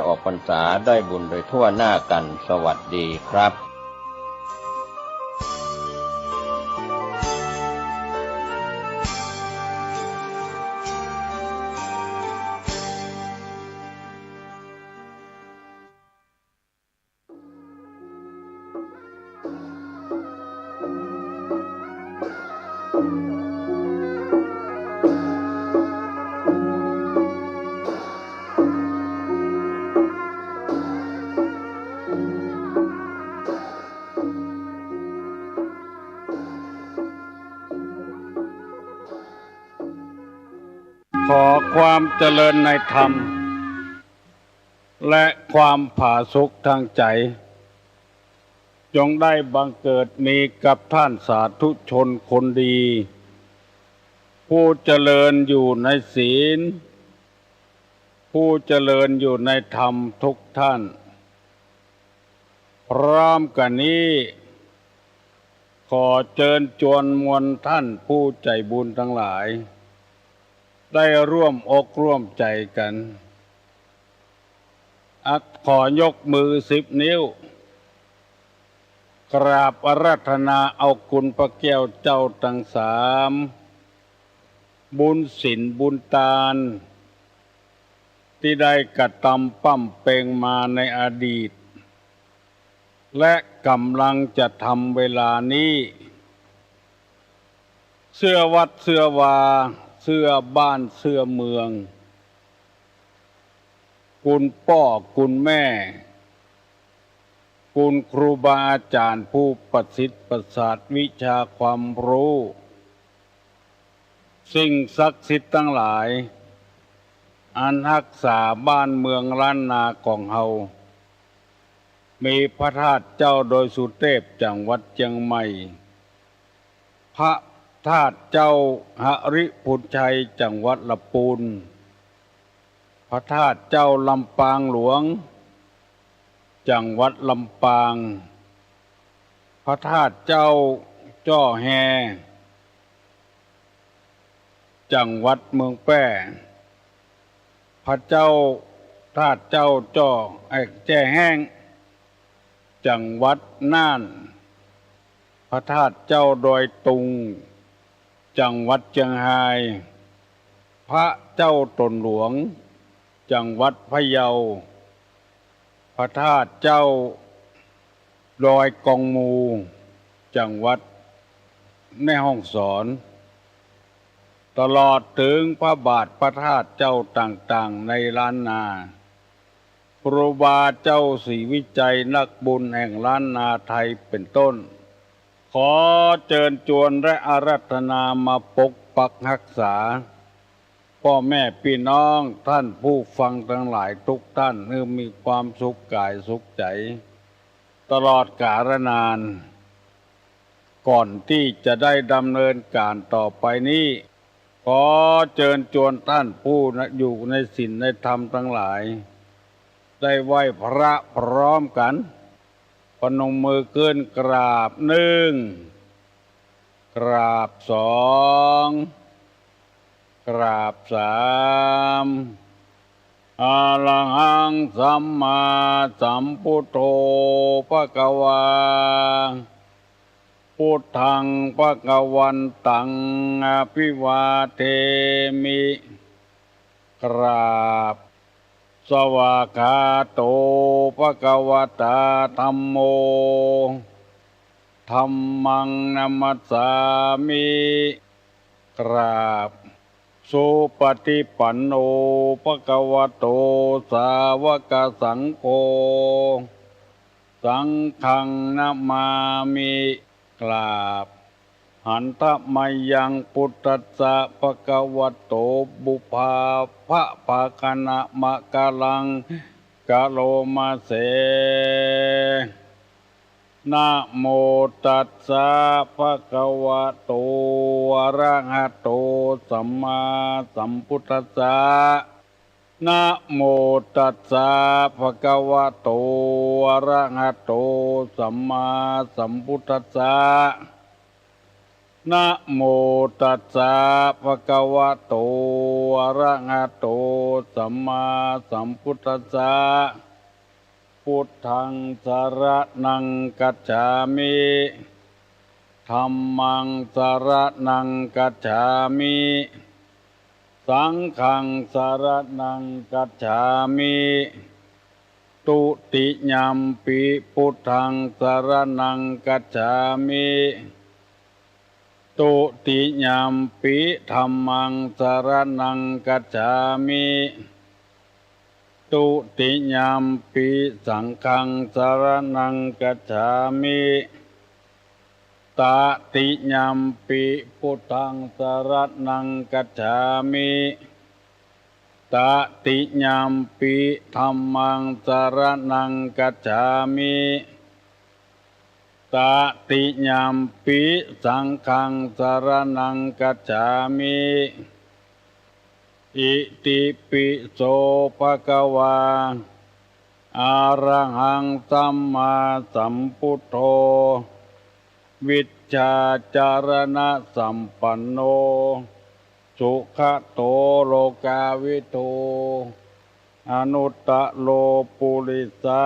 ออกพรรษาได้บุญโดยทั่วหน้ากันสวัสดีครับขอความเจริญในธรรมและความผาสุกทางใจจงได้บังเกิดมีกับท่านสาธุชนคนดีผู้เจริญอยู่ในศีลผู้เจริญอยู่ในธรรมทุกท่านพร้อมกันนี้ขอเชิญชวนมวลท่านผู้ใจบุญทั้งหลายได้ร่วมอกร่วมใจกันขอยกมือ10 นิ้วกราบอาราธนาเอาคุณพระแก้วเจ้าทั้ง3บุญศีลบุญทานที่ได้กระทำปั้มเปงมาในอดีตและกำลังจะทำเวลานี้เสื้อวัดเสื้อวาเสื้อบ้านเสื้อเมืองคุณพ่อคุณแม่คุณครูบาอาจารย์ผู้ประสิทธิ์ประสาทวิชาความรู้สิ่งศักดิ์สิทธิ์ทั้งหลายอันรักษาบ้านเมืองล้านนาของเฮามีพระธาตุเจ้าโดยสุเทพจังหวัดเชียงใหม่พระธาตุเจ้าหริพุนชัยจังหวัดลำพูนพระธาตุเจ้าลำปางหลวงจังหวัดลำปางพระธาตุเจ้าจ้อแฮจังหวัดเมืองแพร่พระเจ้าธาตุเจ้าจ้อแจ้แห้งจังหวัดน่านพระธาตุเจ้าดอยตุงจังหวัดเชียงรายพระเจ้าตนหลวงจังหวัดพะเยาพระธาตุเจ้าดอยกองมูจังหวัดแม่ฮ่องสอนตลอดถึงพระบาทพระธาตุเจ้าต่างๆในล้านนาครูบาเจ้าศรีวิจัยนักบุญแห่งล้านนาไทยเป็นต้นขอเชิญชวนและอาราธนามาปกปักรักษาพ่อแม่พี่น้องท่านผู้ฟังทั้งหลายทุกท่านให้มีความสุขกายสุขใจตลอดกาลนานก่อนที่จะได้ดำเนินการต่อไปนี้ขอเชิญชวนท่านผู้อยู่ในศีลในธรรมทั้งหลายได้ไหว้พระพร้อมกันพนมมือขึ้นกราบ1กราบ2กราบ3อะระหังสัมมาสัมพุทโธภควาพุทธังภวันตังอภิวาเทมิกราบสวากขาโตภควตาธัมโมธัมมังนัมมัสสามิกราบสุปฏิปันโนภควโตสาวกสังโฆสังฆังนะมามิกราบหันทมัยยังพุทธัสสะภควโตบุพาภะภาคณะมะกะลังกะโลมาเสนะโมตัสสะภะคะวะโตอะระหะโตสัมมาสัมพุทธัสสะนะโมตัสสะภะคะวะโตอะระหะโตสัมมาสัมพุทธัสสะ นะโมตัสสะภะคะวะโตอะระหะโตสัมมาสัมพุทธัสสะพุทธังสรณังกัจฉามิธัมมังสรณังกัจฉามิสังฆังสรณังกัจฉามิตุติยัมปิพุทธังสรณังกัจฉามิตุติยัมปิธัมมังสรณังกัจฉามิตุติยัมปิสังฆังสรณังกัจฉามิตติยัมปิพุทธังสรณังกัจฉามิตติยัมปิธัมมังสรณังกัจฉามิตติยัมปิสังฆังสรณังกัจฉามิอิติปิโสภะคะวาอะระหังสัมมาสัมพุทโธวิชชาจารณะสัมปันโนสุขโตโลกาวิทูอนุตตโลปุริสา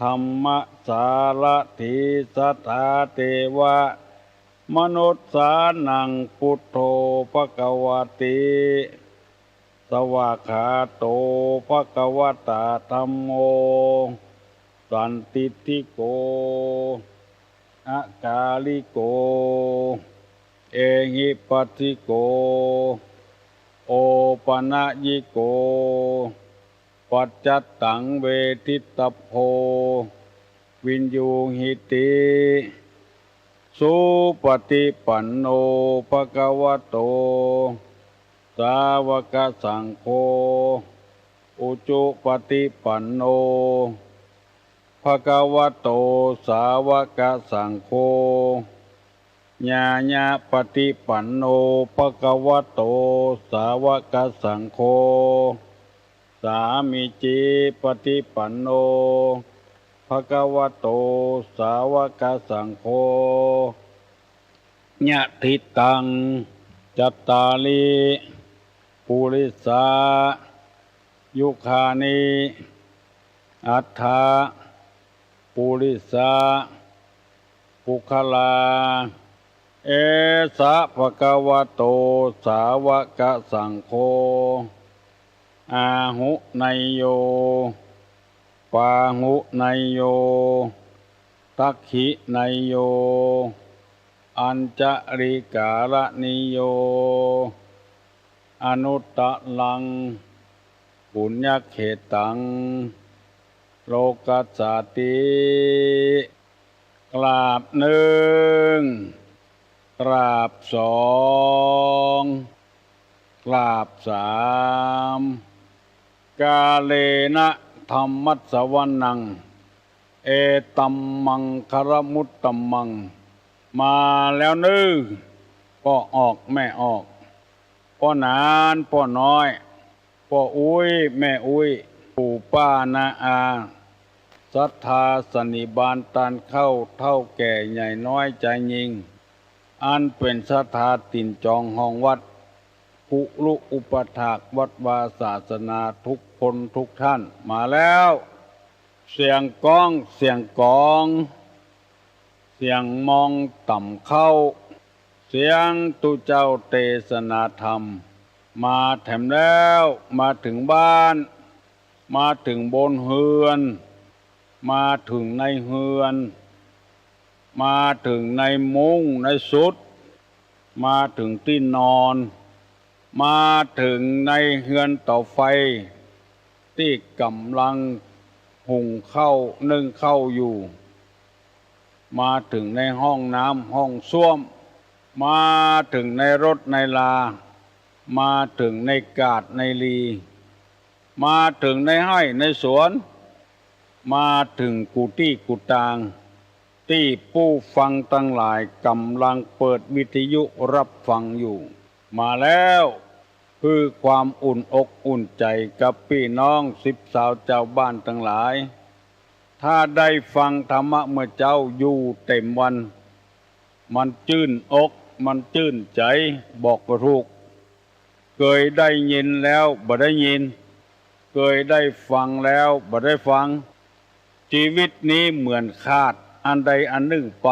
ธรรมสารถิสัทธาเทวะมนุษย์สานังพุทโธภควติสวากขาโตภควตาธัมโมสันติติโกอกาลิโกเอหิปัสสิโกโอปนะยิโกปัจจัตตังเวทิตตโพวินยูหิติสุปฏิปันโนภะคะวะโตสาวกสังโฆอุจุปฏิปันโนภะคะวะโตสาวกสังโฆญาญาปฏิปันโนภะคะวะโตสาวกสังโฆสามิจิปฏิปันโนภะคะวะโตสาวกสังโฆญะทิตังจัตตาลิปุริสายุคานิอัฏฐาปุริสาปุคลาเอสะภะคะวะโตสาวกสังโฆอาหุไนโยปาหุไนโยทักขิไนโยอัญจริกาลนิโยอนุตตลังปุญญเขตังโลกัสสติกราบหนึ่งกราบสองกราบสามกาเลนะธัมมัสสวนังเอตัมมังคารมุตตัมมังมาแล้วนึกพ่อออกแม่ออกพ่อนานพ่อน้อยพ่ออุ้ยแม่อุ้ยปู่ป้านาอาศรัทธาสนิบาตตานเข้าเท่าแก่ใหญ่น้อยใจยิงอันเป็นศรัทธาติ่นจองห้องวัดปุรุอุปถากวัดวาศาสนาทุกคนทุกท่านมาแล้วเสียงก้องเสียงกองเสียงมองต่ำเข้าเสียงตุเจ้าเทศนาธรรมมาแถมแล้วมาถึงบ้านมาถึงบนเฮือนมาถึงในเฮือนมาถึงในมุ้งในสุดมาถึงที่นอนมาถึงในเฮือนเตาไฟที่กำลังหุงข้าวนึ่งข้าวอยู่มาถึงในห้องน้ำห้องส้วมมาถึงในรถในลามาถึงในกาดในลีมาถึงในไร่ในสวนมาถึงกุฏิกุฏางที่ผู้ฟังทั้งหลายกำลังเปิดวิทยุรับฟังอยู่มาแล้วคือความอุ่นอกอุ่นใจกับพี่น้อง10 สาวเจ้าบ้านทั้งหลายถ้าได้ฟังธรรมะเมื่อเจ้าอยู่เต็มวัน มันจื้นอกมันจื้นใจบอกบ่ถูกเคยได้ยินแล้วบ่ได้ยินเคยได้ฟังแล้วบ่ได้ฟังชีวิตนี้เหมือนขาดอันใดอันหนึ่งไป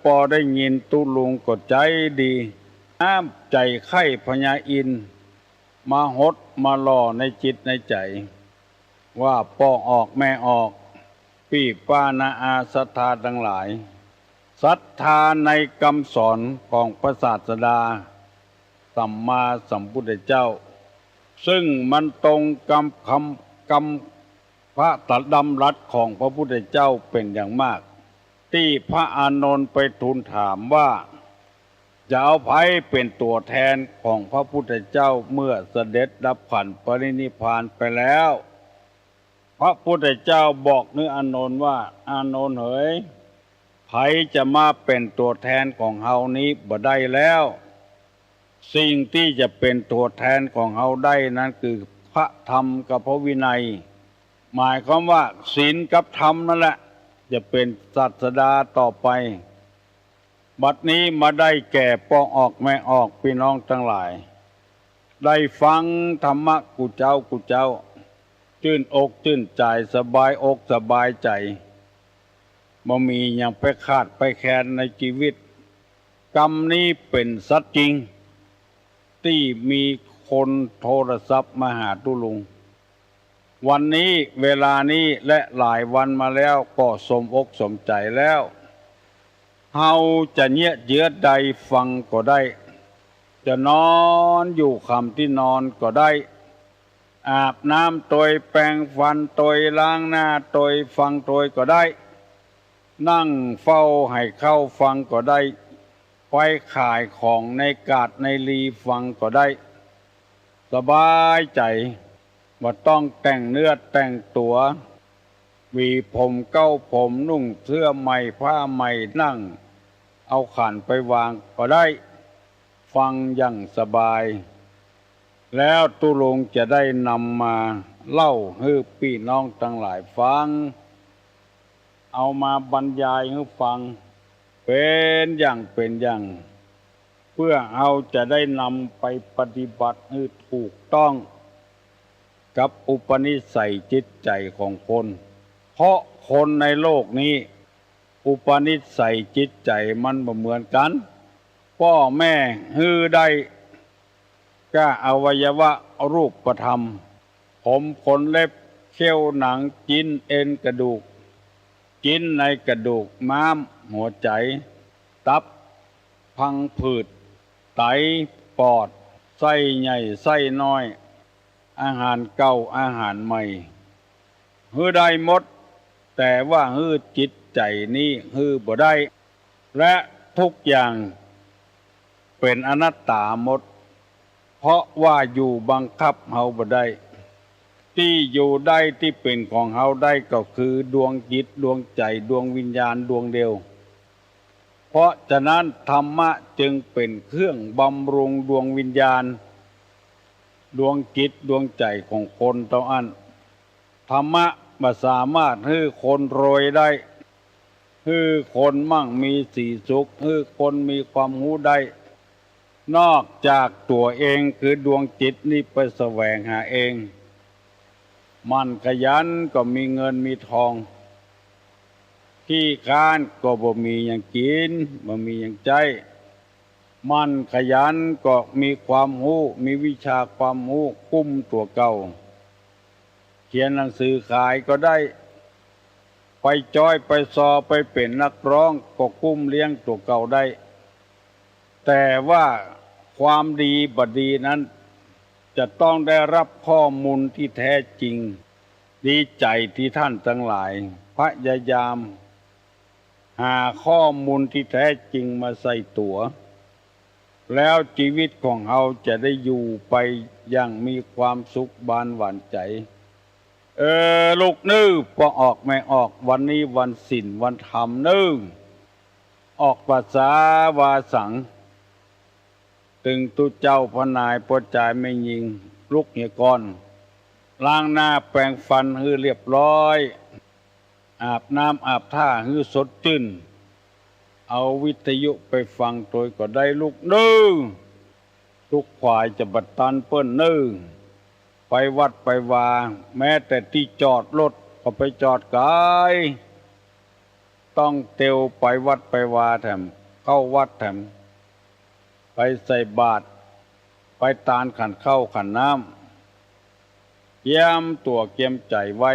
พอได้ยินตุลุงก็ใจดีน้ำใจไข้พญาอินทร์มาหดมาหล่อในจิตในใจว่าพ่อออกแม่ออกพี่ป้านาอาศรัทธาทั้งหลายศรัทธาในคำสอนของพระศาสดาสัมมาสัมพุทธเจ้าซึ่งมันตรงกับคำพระตดำรัสของพระพุทธเจ้าเป็นอย่างมากที่พระอานนท์ไปทูลถามว่าจะเอาไผเป็นตัวแทนของพระพุทธเจ้าเมื่อเสด็จดับขันธ์ปรินิพพานไปแล้วพระพุทธเจ้าบอกนึกอานนท์ว่าอานนท์เอ๋ยไผจะมาเป็นตัวแทนของเฮานี้บ่ได้แล้วสิ่งที่จะเป็นตัวแทนของเฮาได้นั้นคือพระธรรมกับพระวินัยหมายความว่าศีลกับธรรมนั่นแหละจะเป็นศาสดาต่อไปบัดนี้มาได้แก่ป้องออกแม่ออกพี่น้องทั้งหลายได้ฟังธรรมะกูเจ้าชื่นอกชื่นใจสบายอกสบายใจบ่มีอย่างไปขาดไปแค้นในชีวิตกรรมนี้เป็นสัจจริงที่มีคนโทรศัพท์มาหาตุลุงวันนี้เวลานี้และหลายวันมาแล้วก็สมอกสมใจแล้วเฮาจะเยื้อใดฟังก็ได้จะนอนอยู่คำที่นอนก็ได้อาบน้ำตอยแปรงฟันตอยล้างหน้าตอยฟังตอยก็ได้นั่งเฝ้าให้เข้าฟังก็ได้ไปขายของในกาดในลีฟังก็ได้สบายใจบ่ต้องแต่งเนื้อแต่งตัวหวีผมเก้าผมนุ่งเสื้อใหม่ผ้าใหม่นั่งเอาขันไปวางก็ได้ฟังอย่างสบายแล้วตุลุงจะได้นำมาเล่าให้พี่น้องทั้งหลายฟังเอามาบรรยายให้ฟังเป็นอย่างเพื่อเอาจะได้นำไปปฏิบัติให้ถูกต้องกับอุปนิสัยจิตใจของคนเพราะคนในโลกนี้อุปนิสัยจิตใจมันบ่เหมือนกันพ่อแม่ฮื้อได้ก็อวัยวะรูปธรรมผมขนเล็บเขี้ยวหนังจิ้นเอ็นกระดูกจิ้นในกระดูกม้ามหัวใจตับพังผืดไตปอดไส้ใหญ่ไส้น้อยอาหารเก่าอาหารใหม่ฮื้อได้หมดแต่ว่าฮื้อจิตใจนี้ฮื้อบ่ได้และทุกอย่างเป็นอนัตตาหมดเพราะว่าอยู่บังคับเฮาบ่ได้ที่อยู่ได้ที่เป็นของเฮาได้ก็คือดวงจิตดวงใจดวงวิญญาณดวงเดียวเพราะฉะนั้นธรรมะจึงเป็นเครื่องบำรุงดวงวิญญาณดวงจิตดวงใจของคนเท่านั้นธรรมะบ่สามารถให้คนรวยได้ให้คนมั่งมีสีสุขให้คนมีความรู้ได้นอกจากตัวเองคือดวงจิตนี้ไปแสวงหาเองมันขยันก็มีเงินมีทองขี้ค้านก็บ่มีอย่างกินบ่มีอย่างใจมันขยันก็มีความรู้มีวิชาความรู้คุ้มตัวเก่าเขียนหนังสือขายก็ได้ไปจ้อยไปซอไปเป็นนักร้องก็คุ้มเลี้ยงตัวเก่าได้แต่ว่าความดีบดีนั้นจะต้องได้รับข้อมูลที่แท้จริงดีใจที่ท่านทั้งหลายพยายามหาข้อมูลที่แท้จริงมาใส่ตัวแล้วชีวิตของเราจะได้อยู่ไปอย่างมีความสุขบานหวานใจลูกนึกพอออกไม่ออกวันนี้วันศีลวันธรรมนึกออกภาษาวาสังตึงตุเจ้าพนายปวดใจไม่ยิงลุกเหี่ยก่อนล้างหน้าแปรงฟันให้เรียบร้อยอาบน้ำอาบท่าให้สดชื่น เอาวิทยุไปฟังตัวก็ได้ลูกเด้อลูกควายจะบัดตันเปิ้นเด้อไปวัดไปวาแม้แต่ที่จอดรถก็ไปจอดไกลต้องเตียวไปวัดไปวาแถมเข้าวัดแถมไปใส่บาตรไปตานขันเข้าขันน้ำเยี่ยมตัวเกียมใจไว้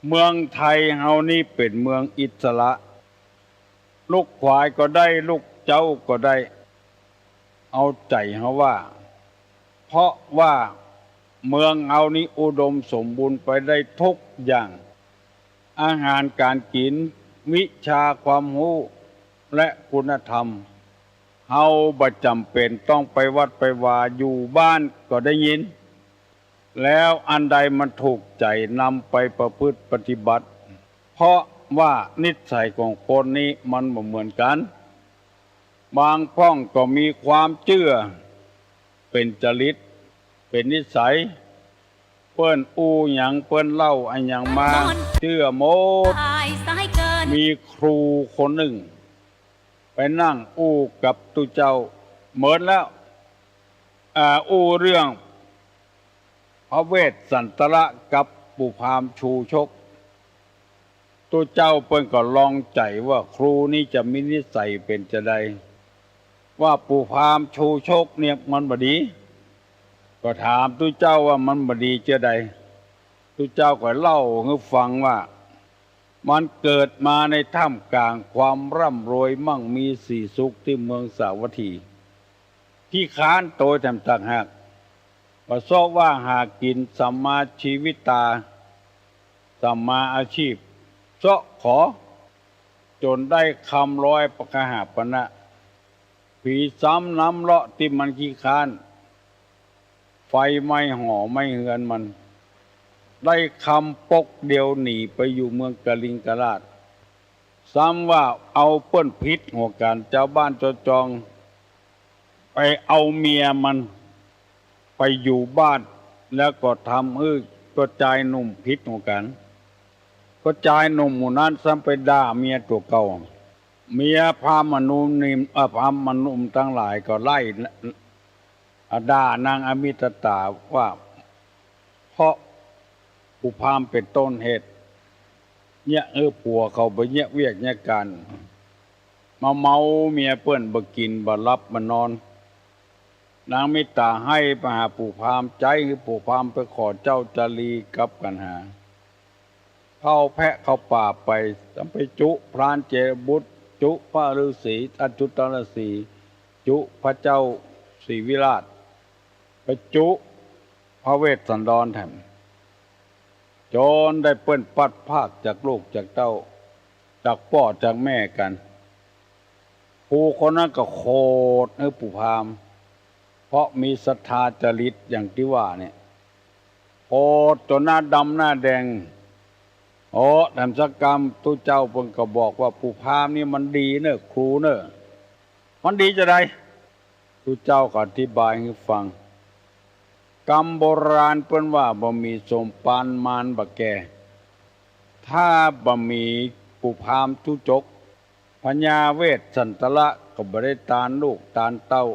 เมืองไทยเฮานี่เป็นเมืองอิสระลูกควายก็ได้ลูกเจ้าก็ได้เอาใจเฮาว่าเพราะว่าเมืองเฮานี้อุดมสมบูรณ์ไปได้ทุกอย่างอาหารการกินวิชาความรู้และคุณธรรมเฮาบ่จำเป็นต้องไปวัดไปวาอยู่บ้านก็ได้ยินแล้วอันใดมันถูกใจนำไปประพฤติปฏิบัติเพราะว่านิสัยของคนนี้มันบ่เหมือนกันบางพ้องก็มีความเชื่อเป็นจริตเป็นนิสัยเปิ้นอู้หยังเปิ้นเล่าอันหยังมาเชื่อหมดมีครูคนหนึ่งไปนั่งอู้กับตุเจ้าเหมือนแล้วอู้เรื่องพระเวสสันตระกับปู่พราหมณ์ชูชกตัวเจ้าเปิ้นก็ลองใจว่าครูนี่จะมีนิสัยเป็นจะใดว่าปู่พราหมณ์ชูชกเนี่ยมันบ่ดีก็ถามตัวเจ้าว่ามันบ่ดีจะใดตัวเจ้าก็เล่าให้ฟังว่ามันเกิดมาในท่ามกลางความร่ำรวยมั่งมีสีสุขที่เมืองสาวัตถีที่ค้านโตแถมต่างหากก็เพราะว่าหากินสัมมาชีวิตาสัมมาอาชีพเสาะขอจนได้คำร้อยประกหาปณะผีซ้ำน้ำเลาะที่มันขี้ค้านไฟไหม้ห่อไม่เหือนมันได้คำปกเดียวหนีไปอยู่เมืองกลิงกราชซ้ำว่าเอาเปิ้นพิษหัวกันเจ้าบ้านเจ้าจองไปเอาเมียมันไปอยู่บ้านแล้วก็ทำก็จายหนุ่มพิษหัวกันก็จายหนุ่มหมู่นั้นซ้ำไปด่าเมียตัวเก่าเมียพามนุมนิมพามนุมทั้งหลายก็ไล่ด่านางอมิตตาว่าเพราะผู้พามเป็นต้นเหตุเนี่ยผัวเขาไปเนี่ยเวียกเนี่ยกันมาเมาเมียเปิ้นบ่กินบ่รับบ่นอนนางมิตาให้ไปหาปู่พามใจคือปู่พามไปขอเจ้าจารีกับกันหาเข้าแพะเข้าป่าไปสัมไปจุพรานเจบุตรจุพระฤาษีอจุตรสีจุพระเจ้าศรีวิราชไปจุพระเวสสันดรแถมจนได้เปิ้นปัดภาคจากลูกจากเต้าจากพ่อจากแม่กันผู้คนนั้นก็โคตรปู่พามเพราะมีศรัทธาจริตอย่างที่ว่าเนี่ยโคตรจนหน้าดำหน้าแดงทำสักกรรมตุเจ้าเพิ่นก็บอกว่าปู่พามนี่มันดีเนอะครูเนอะมันดีจะได้ตุเจ้าก็อธิบายให้ฟังกรรมโบราณเปิ้นว่าบ่มีสมปานมารบ่แก่ถ้าบ่มีปู่พามทุจกพญาเวสสันตระก็บ่ได้ตานลูกตานเต้า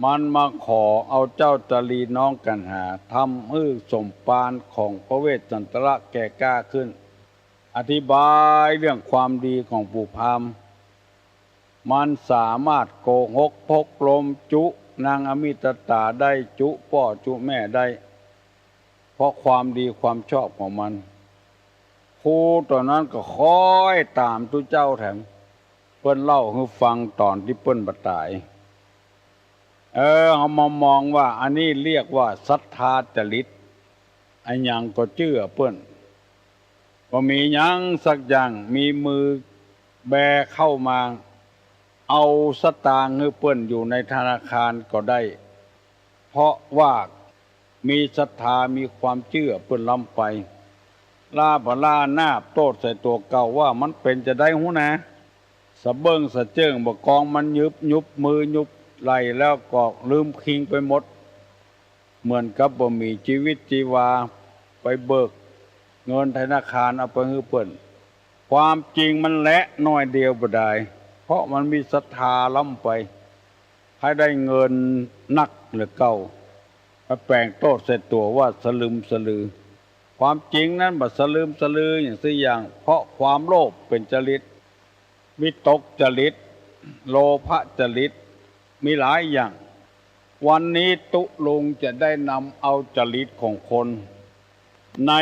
มันมาขอเอาเจ้าจารีน้องกันหาทำสมปานของพระเวสสันตระแก่กล้าขึ้นอธิบายเรื่องความดีของปู่พามมันสามารถโกหกพกลมจุนางอมิตตาได้จุพ่อจุแม่ได้เพราะความดีความชอบของมันครูตอนนั้นก็คอยตามตุเจ้าแถมเปิ้นเล่าให้ฟังตอนที่เปิ้นบัดตายเอามามองว่าอันนี้เรียกว่าศรัทธาจริตอันยังก็เชื่อเปิ้นว่ามีหยังสักอย่างมีมือแบเข้ามาเอาสตางค์ให้เปิ้นอยู่ในธนาคารก็ได้เพราะว่ามีศรัทธามีความเชื่อเปิ้นล้ำไปลาบลาหน้าโตดใส่ตัวเก่าว่ามันเป็นจะได้หูนะสะเบิ้งสะเจิงบ่กองมันยุบมือยุบไหลแล้วก็ลืมคิงไปหมดเหมือนกับบ่มีชีวิตชีวาไปเบิกเงินธนาคารเอาไปให้เปิ้น ความจริงมันแหละน้อยเดียวบ่ได้เพราะมันมีศรัทธาล้ำไปให้ได้เงินนักหรือเก่ามาแปลงโทษใส่ตัวว่าสลึมสลือความจริงนั้นบ่สลึมสลืออย่างสี่อย่างเพราะความโลภเป็นจริตวิตกจริตโลภจริตมีหลายอย่างวันนี้ตุลุงจะได้นำเอาจริตของคนใน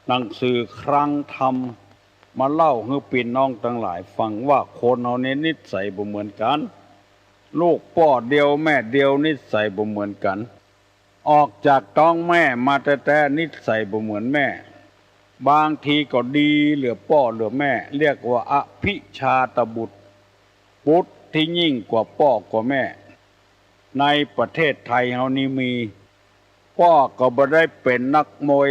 หนังสือครั้งธรรมมาเล่าให้พี่น้องทั้งหลายฟังว่าคนเอาในนิสัยบ่เหมือนกันลูกพ่อเดียวแม่เดียวนิสัยบ่เหมือนกันออกจากท้องแม่มาแต่นิสัยบ่เหมือนแม่บางทีก็ดีเหลือพ่อเหลือแม่เรียกว่าอภิชาตบุตรบุตรที่ยิ่งกว่าพ่อกว่าแม่ในประเทศไทยเฮานี้มีพ่อก็บ่ได้เป็นนักมวย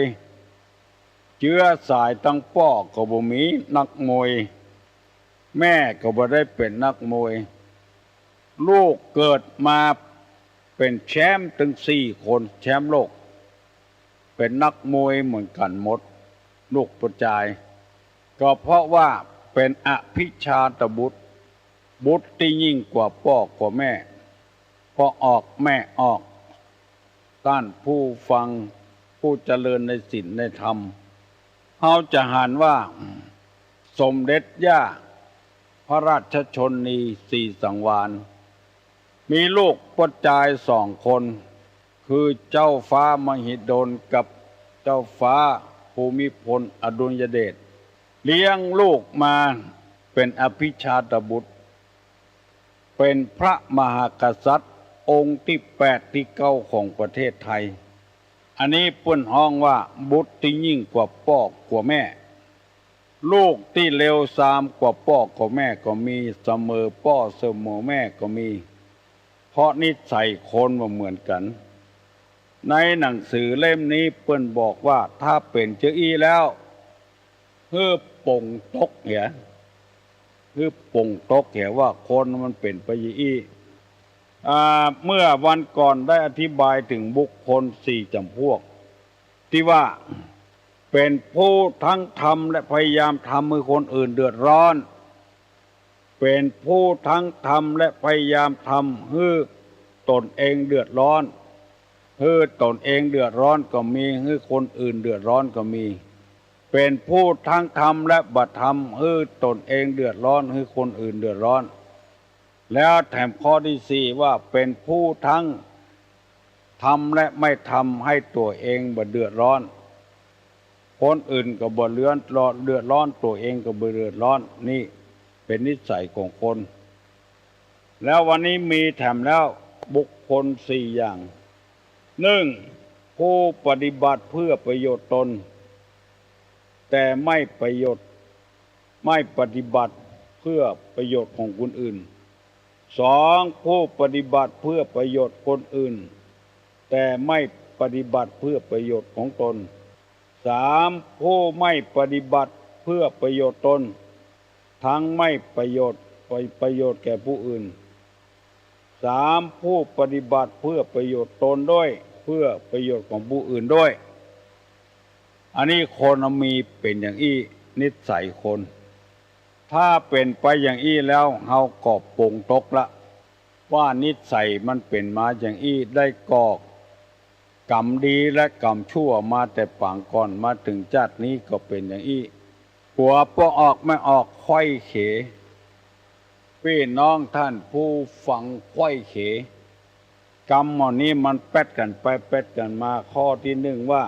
เชื้อสายตั้งพ่อก็บ่มีนักมวยแม่ก็บ่ได้เป็นนักมวยลูกเกิดมาเป็นแชมป์ถึง4 คนแชมป์โลกเป็นนักมวยเหมือนกันหมดลูกประจายก็เพราะว่าเป็นอภิชาตบุตรบุตรที่ยิ่งกว่าพ่อกว่าแม่พอออกแม่ออกท่านผู้ฟังผู้เจริญในศีลในธรรมเฮาจะหานว่าสมเด็จย่าพระราชชนนีสีสังวาลมีลูกประจาย2 คนคือเจ้าฟ้ามหิดลกับเจ้าฟ้าภูมิพลอดุลยเดชเลี้ยงลูกมาเป็นอภิชาตบุตรเป็นพระมหากษัตริย์องค์ที่8ที่9ของประเทศไทยอันนี้เปิ้นฮ้องว่าบุตรที่ยิ่งกว่าพ่อกว่าแม่ลูกที่เลวทรามกว่าพ่อกว่าแม่ก็มีเสมอพ่อเสมอแม่ก็มีเพราะนิสัยคนบ่เหมือนกันในหนังสือเล่มนี้เปิ้นบอกว่าถ้าเป็นเจ้าอี้แล้วป่งตกเหียป่งตกเหียว่าคนมันเป็นไปอย่างอี้เมื่อวันก่อนได้อธิบายถึงบุคคล4 จำพวกที่ว่าเป็นผู้ทั้งทำและพยายามทำให้คนอื่นเดือดร้อนเป็นผู้ทั้งทำและพยายามทำให้ตนเองเดือดร้อนให้ตนเองเดือดร้อนก็มีให้คนอื่นเดือดร้อนก็มีเป็นผู้ทั้งทำและบัดทำให้ตนเองเดือดร้อนให้คนอื่นเดือดร้อนแล้วแถมข้อที่4ว่าเป็นผู้ทั้งทำและไม่ทำให้ตัวเองบ่เดือดร้อนคนอื่นก็บ่เดือดร้อนตัวเองก็บ่เดือดร้อนนี่เป็นนิสัยของคนแล้ววันนี้มีแถมแล้วบุคคล4 อย่าง1ผู้ปฏิบัติเพื่อประโยชน์ตนแต่ไม่ปฏิบัติเพื่อประโยชน์ของคนอื่น2ผู้ปฏิบัติเพื่อประโยชน์คนอื่นแต่ไม่ปฏิบัติเพื่อประโยชน์ของตน3ผู้ไม่ปฏิบัติเพื่อประโยชน์ตนทั้งไม่ประโยชน์แก่ผู้อื่น3ผู้ปฏิบัติเพื่อประโยชน์ตนด้วยเพื่อประโยชน์ของผู้อื่นด้วยอันนี้คนมีเป็นอย่างอี้นิสัยคนถ้าเป็นไปอย่างอี้แล้วเฮาก็ปลงตกละว่านิสัยมันเป็นมาอย่างอี้ได้ก่อกรรมดีและกรรมชั่วมาแต่ปางก่อนมาถึงชาตินี้ก็เป็นอย่างอี้หัวพอออกไม่ออกค่อยเขพี่น้องท่านผู้ฟังค่อยเขกรรมอันนี้มันแป๊ดกันไปแป๊ดกันมาข้อที่1ว่า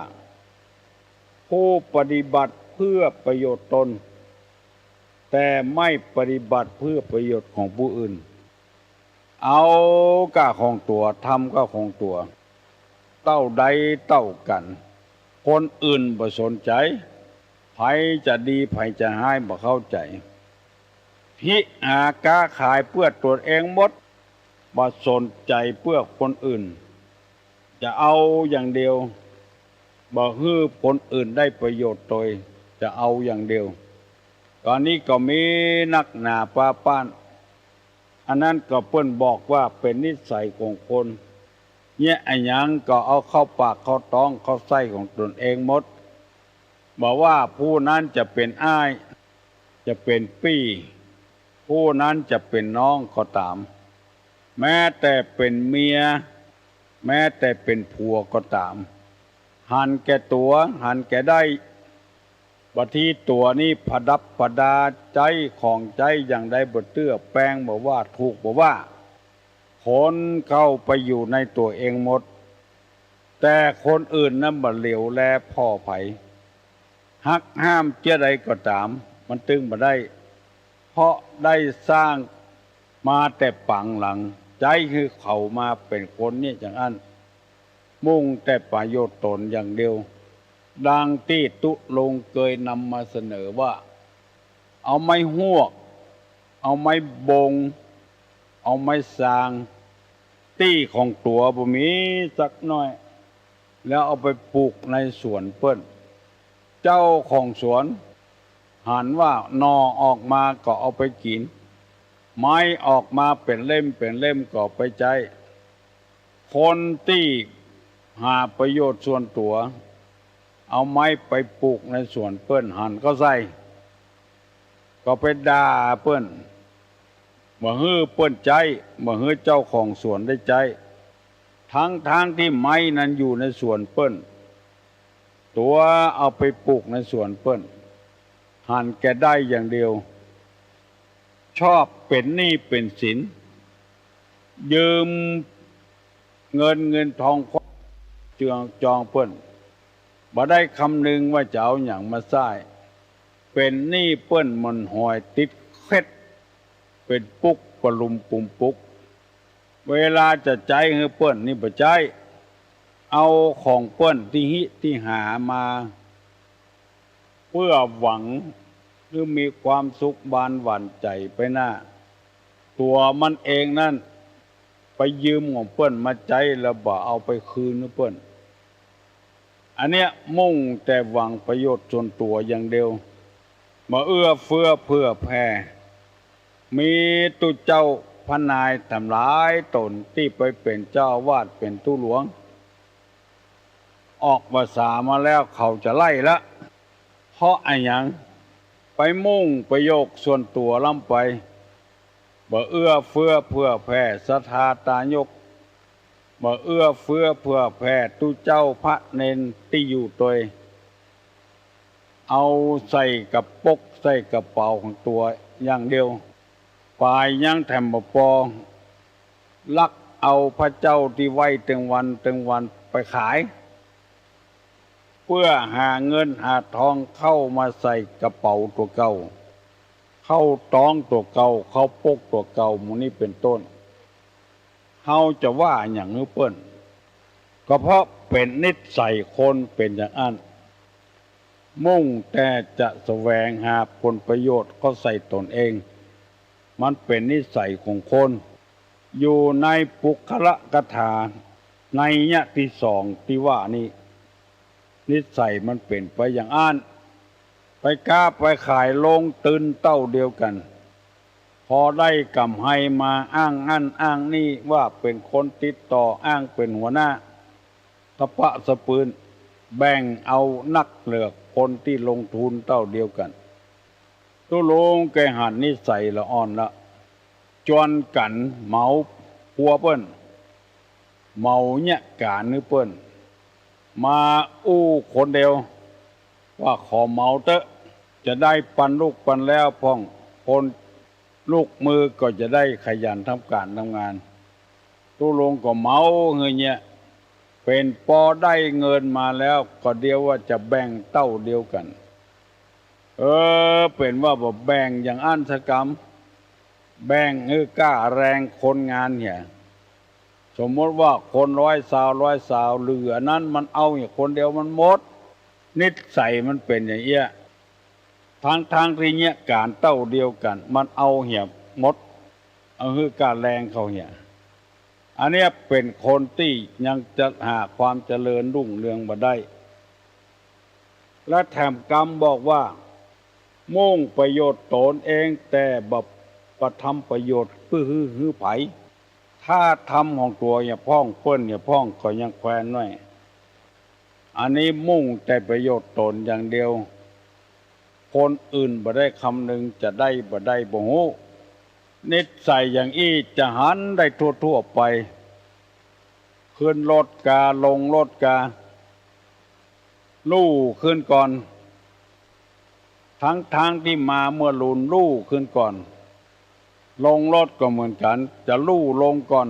ผู้ปฏิบัติเพื่อประโยชน์ตนแต่ไม่ปฏิบัติเพื่อประโยชน์ของผู้อื่นเอาก็ของตัวทำก็ของตัวเต้าใดเต้ากันคนอื่นบ่สนใจไผจะดีไผจะร้ายบ่เข้าใจพิหาค้าขายเพื่อตัวเองหมดบ่สนใจเพื่อคนอื่นจะเอาอย่างเดียวบ่ให้คนอื่นได้ประโยชน์โดยจะเอาอย่างเดียวตอนนี้ก็มีนักหนาป้าป้านอันนั้นก็เพิ่นบอกว่าเป็นนิสัยของคนเนี่ยไอ้หยังก็เอาเข้าปากเข้าท้องเข้าไส้ของตนเองหมดบอกว่าผู้นั้นจะเป็นอ้าย จะเป็นพี่ผู้นั้นจะเป็นน้องก็ตาม แม้แต่เป็นเมียแม้แต่เป็นผัวก็ตามหันแก่ตัวหันแก่ได้บัดที่ตัวนี้ผดับประดาใจของใจอย่างใดบ่เตื้อแปลงบ่ว่าถูกบ่ว่าคนเข้าไปอยู่ในตัวเองหมดแต่คนอื่นนั้นบ่เหลียวแลพ่อไผหักห้ามเจ้าใดก็ตามมันตึงบ่ได้เพราะได้สร้างมาแต่ปังหลังใจคือเขามาเป็นคนนี่อย่างนั้นมุ่งแต่ประโยชน์ตนอย่างเดียวดังที่ตุลงเคยนำมาเสนอว่าเอาไม้หวกเอาไม้บงเอาไม้สางตี้ของตัวบ่มีสักหน่อยแล้วเอาไปปลูกในสวนเปิ้นเจ้าของสวนหันว่านอออกมาก็เอาไปกินไม้ออกมาเป็นเล่มเป็นเล่มก็ไปใจคนที่หาประโยชน์ส่วนตัวเอาไม้ไปปลูกในสวนเปิ้นหันก็ใส่ก็ไปด่าเปิ้นบ่ฮื้อเปิ้นใจบ่ฮื้อเจ้าของสวนได้ใจทั้งที่ไม้นั้นอยู่ในสวนเปิ้นตัวเอาไปปลูกในสวนเปิ้นหันแกได้อย่างเดียวชอบเป็นหนี้เป็นสินยืมเงินทองเจืองจองเปิ้นบ่ได้คำนึงว่าจะเอาอย่างมาใช้เป็นหนี้เปิ้นมันหอยติดเคล็ดเป็นปุกปลุมปุ่มปุกเวลาจะใจให้เปิ้นนี่บ่ใจเอาของเปิ้นที่หามาเพื่อหวังหรือมีความสุขบานหวั่นใจไปหน้าตัวมันเองนั่นไปยืมของเปิ้นมาใจแล้วบ่เอาไปคืนเปิ้นอันเนี้ยมุ่งแต่หวังประโยชน์ส่วนตัวอย่างเดียวมาเอื้อเฟื้อเพื่อแผ่มีตุเจ้าพนายทำร้ายตนที่ไปเป็นเจ้าวาดเป็นตู้หลวงออกภาษามาแล้วเขาจะไล่ละเพราะอะไรอย่างไปมุ่งประโยชน์ส่วนตัวล้ำไปบ่เอื้อเฟื้อเพื่อแผ่ศรัทธาตายกบ่เอื้อเฟื้อเพื่อแผ่ตุเจ้าพระเนนที่อยู่ตัวเอาใส่กับปกใส่กระเป๋าของตัวอย่างเดียวปลายยังแถมบ่พอลักเอาพระเจ้าที่ไว้ตึงวันไปขายเพื่อหาเงินหาทองเข้ามาใส่กระเป๋าตัวเก่าเข้าต้องตัวเก่าเข้าปกตัวเก่าหมู่นี้เป็นต้นเฮาจะว่าอย่างนี้เปิ้นก็เพราะเป็นนิสัยคนเป็นอย่างนั้นมุ่งแต่จะแสวงหาผลประโยชน์ก็ใส่ตนเองมันเป็นนิสัยของคนอยู่ในปุคละกถาในยะที่สองที่ว่านี้นิสัยมันเป็นไปอย่างอ้านไปค้าไปขายลงตื่นเต้าเดียวกันพอได้กำไห้มาอ้างนั่นอ้างนี่ว่าเป็นคนติดต่ออ้างเป็นหัวหน้าตะปะสะปืนแบ่งเอานักเลือกคนที่ลงทุนเต้าเดียวกันตุลงแกหันนิสัยละอ่อนละจวนกันเมาพัวเปิ้นเมาเนี่ยกานึเปิ้นมาอู้คนเดียวว่าขอเมาเตอะจะได้ปันลูกปันแล้วพ่องคนลูกมือก็จะได้ขยันทำการทำงานตุลงก็เมาเงี้ยเนี่ยเป็นพอได้เงินมาแล้วก็เดียวว่าจะแบ่งเต้าเดียวกันเป็นว่าบ่แบ่งอย่างอันสกรรมแบ่งกล้าแรงคนงานเนี่ยสมมติว่าคนร้อยสาวเหลือนั้นมันเอาอย่างคนเดียวมันหมดนิสัยมันเป็นอย่างเงี้ยทางที่เนี้ยการเต้าเดียวกันมันเอาเหี่ยหมดเอาการแรงเขาเหี่ยอันเนี้ยเป็นคนที่ยังจะหาความเจริญรุ่งเรืองบ่ได้และแถมกรรมบอกว่ามุ่งประโยชน์ตนเองแต่บ่ประทำประโยชน์เพื่อฮื้อไผถ้าทำของตัวอย่าพ้องเปิ้นอย่าพ้องก็ยังแควนน้อยอันนี้มุ่งแต่ประโยชน์ตนอย่างเดียวค คนอื่นบ่ได้คำหนึ่งจะได้บ่ได้บ่ฮู้นิสัยอย่างอี้จะหันได้ทั่วๆไปขึ้นรถกาลงรถกาลู่ขึ้นก่อนทั้งที่มาเมื่อลุนลู่ขึ้นก่อนลงรถก็เหมือนกันจะลู่ลงก่อน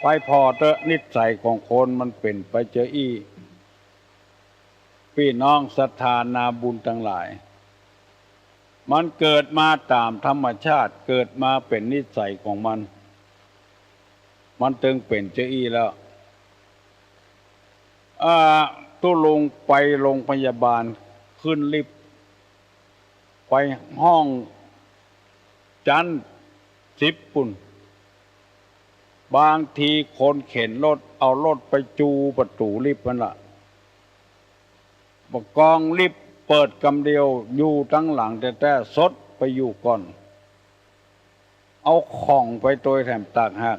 ไปพอเตอะนิสัยของคนมันเป็นไปเจออี้พี่น้องศรัทธานาบุญทั้งหลายมันเกิดมาตามธรรมชาติเกิดมาเป็นนิสัยของมันจึงเป็นเจออี้แล้วตุลุงไปโรงพยาบาลขึ้นลิฟต์ไปห้องจัน10ปุ่นบางทีคนเข็นรถเอารถไปจูประตูลิฟต์นั่นล่ะบกองลิฟต์เปิดกำเดียวอยู่ทั้งหลังแต่สดไปอยู่ก่อนเอาของไปตัวแถมตากหัก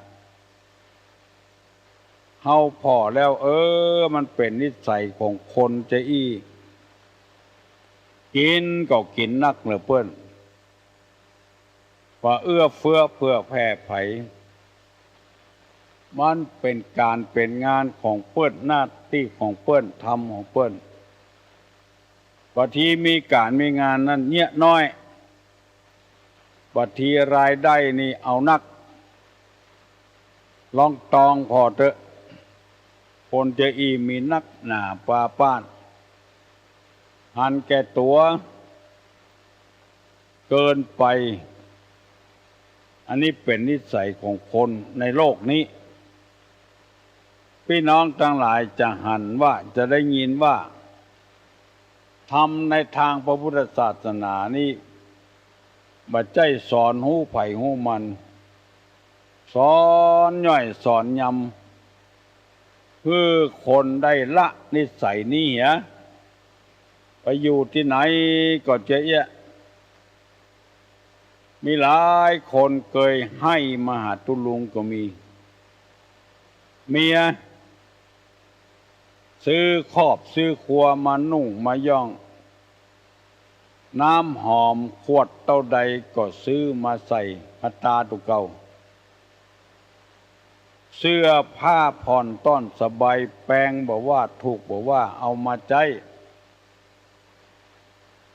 เฮาพอแล้วมันเป็นนิสัยของคนจะอี้กินก็กินนักเหลือเปิ้นว่าเอื้อเฟื้อเพื่อแผ่ไผมันเป็นการเป็นงานของเปิ้นหน้าที่ของเปิ้นทำของเปิ้นบางทีมีการมีงานนั้นเงี้ยน้อยบางทีรายได้นี่เอานักลองตองพอเถอะคนจะอีมีนักหนาปาป้านหันแก่ตัวเกินไปอันนี้เป็นนิสัยของคนในโลกนี้พี่น้องทั้งหลายจะหันว่าจะได้ยินว่าทำในทางพระพุทธศาสนานี้บัดใจสอนหู้ไผ่หู้มันสอนย่อยสอนยำเพื่อคนได้ละนิสัยนี้เหรอไปอยู่ที่ไหนก็เจ๊ะมีหลายคนเคยให้มหาตุลุงก็มีเมียซื้อครอบซื้อครัวมานุ่งมาย่องน้ำหอมขวดเท่าใดก็ซื้อมาใส่พัตตาตุเก่าเสื้อผ้าผ่อนต้อนสบายแปลงบอกว่าถูกบอกว่าเอามาใจ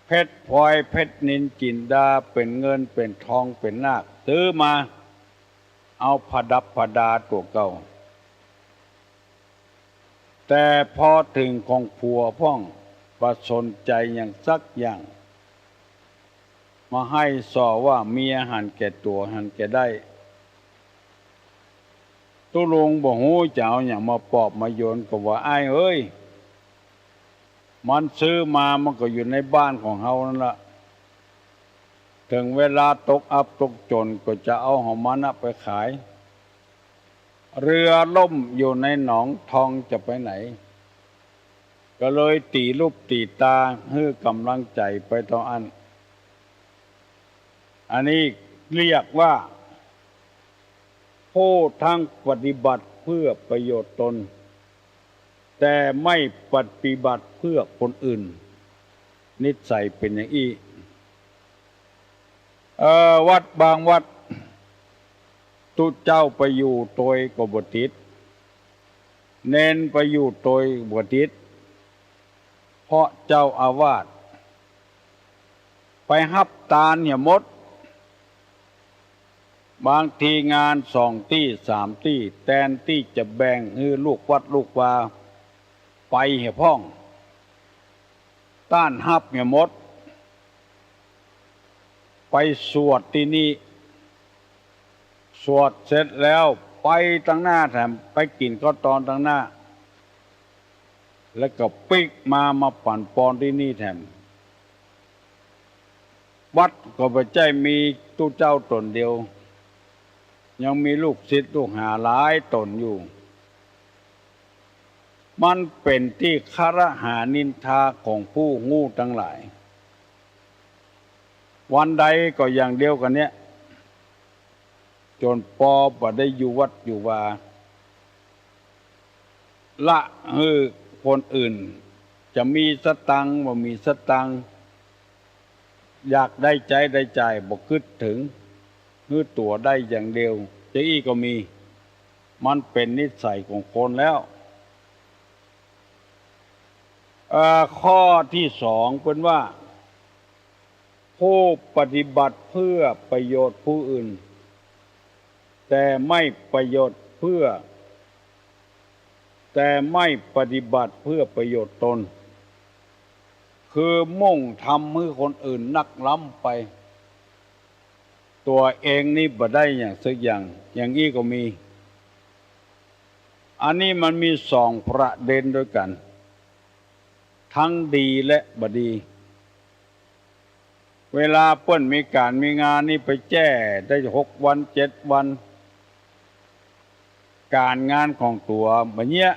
เพชรพลอยเพชรนินจินดาเป็นเงินเป็นทองเป็นนาคซื้อมาเอาผดับผดาตัวเก่าแต่พอถึงของผัวพ่องประสนใจอย่างสักอย่างมาให้สอว่าเมียหันแก่ตัวหันแก่ได้ตุลุงบอกหูเจ้าอย่างมาปอบมาโยนก็ว่าอ้ายเอ้ยมันซื้อมามันก็อยู่ในบ้านของเฮานั่นละถึงเวลาตกอับตกจนก็จะเอาของมันไปขายเรือล่มอยู่ในหนองทองจะไปไหนก็เลยตีรูปตีตาให้กำลังใจไปต่ออันนี้เรียกว่าผู้ทั้งปฏิบัติเพื่อประโยชน์ตนแต่ไม่ปฏิบัติเพื่อคนอื่นนิสัยเป็นอย่างอี้วัดบางวัดตุเจ้าไปอยู่โดยก็บ่ติดเน้นไปอยู่โดยบ่ติดเพราะเจ้าอาวาสไปฮับตาลเนี่ยมดบางทีงาน2 ที่ 3 ที่แทนที่จะแบ่งให้ลูกวัดลูกวาไปเหี่ยพ่องต้านฮับเนี่ยมดไปสวดที่นี่สวดเสร็จแล้วไปตั้งหน้าแถมไปกินก็ตอนตั้งหน้าแล้วก็ปิกมาปั่นปอนที่นี่แถมวัดก็ไม่ใช่มีตู้เจ้าตนเดียวยังมีลูกศิษย์ลูกหาหลายตนอยู่มันเป็นที่คารหานินทาของผู้งูทั้งหลายวันใดก็อย่างเดียวกันเนี้ยจนปอบ่ได้อยู่วัดอยู่ว่าละคนอื่นจะมีสตังค์บ่มีสตังค์ อยากได้ใจได้ใจบ่คิดถึงคือตัวได้อย่างเดียวจะอี้ก็มีมันเป็นนิสัยของคนแล้วข้อที่สองเป็นว่าผู้ปฏิบัติเพื่อประโยชน์ผู้อื่นแต่ไม่ประโยชน์เพื่อแต่ไม่ปฏิบัติเพื่อประโยชน์ตนคือมุ่งทำให้คนอื่นนักล้ำไปตัวเองนี่บ่ได้อย่างสักอย่างนี้ก็มีอันนี้มันมีสองประเด็นด้วยกันทั้งดีและบ่ดีเวลาเปิ้นมีการมีงานนี่ไปแจ้ได้6 วัน7 วันการงานของตัวแบบเนี้ย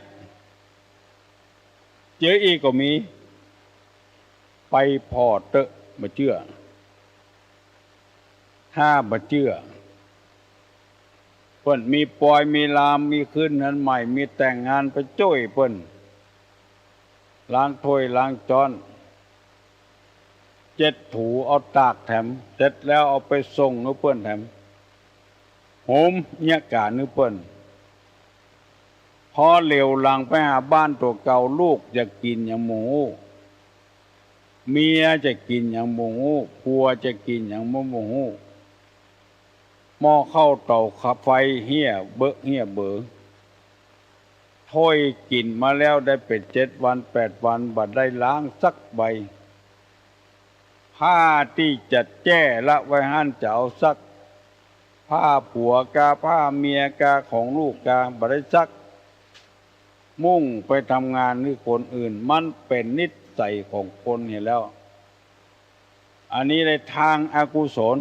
เจออีกก็มีไปพอเตอะบ่เชื่อถ้าบ่เชื่อเปิ้นมีปอยมีลามมีคืนนั้นใหม่มีแต่งงานไปจ้อยเปิ้นล้างถ้วยล้างจานเจ็ดถูเอาตากแถมเสร็จแล้วเอาไปส่งนึกเปิ้นแถมโหมเนี่ยกานึกเปิ้นพอเหลวหลังไปหาบ้านตัวเก่าลูกจะกินอย่างหมูเมียจะกินอย่างหมูผัวจะกินอย่างหมูหม้อข้าวเต่าขับไฟเหี้ยเบอถ้วยกินมาแล้วได้เป็น7 วัน8 วันบัดได้ล้างสักใบผ้าที่จะแจ้ละไว้หั่นจะเอาซักผ้าผัวกาผ้าเมียกาของลูกกาบ่ได้ซักมุ่งไปทำงานให้คนอื่นมันเป็นนิสัยของคนเห็นแล้วอันนี้ในทางอกุศล